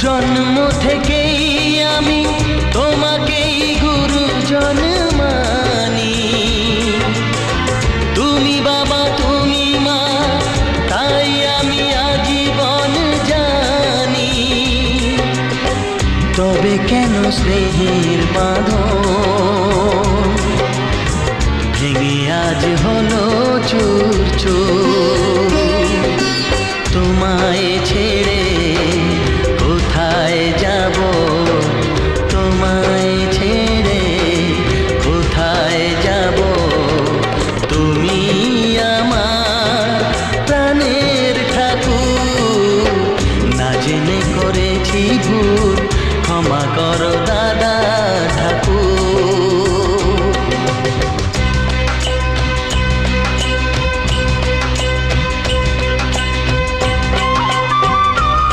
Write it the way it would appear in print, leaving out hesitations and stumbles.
জন্ম থেকেই আমি তোমাকেই গুরুজন মানি। তুমি বাবা তুমি মা, তাই আমি আজীবন জানি। তবে কেন স্নেহের বাঁধন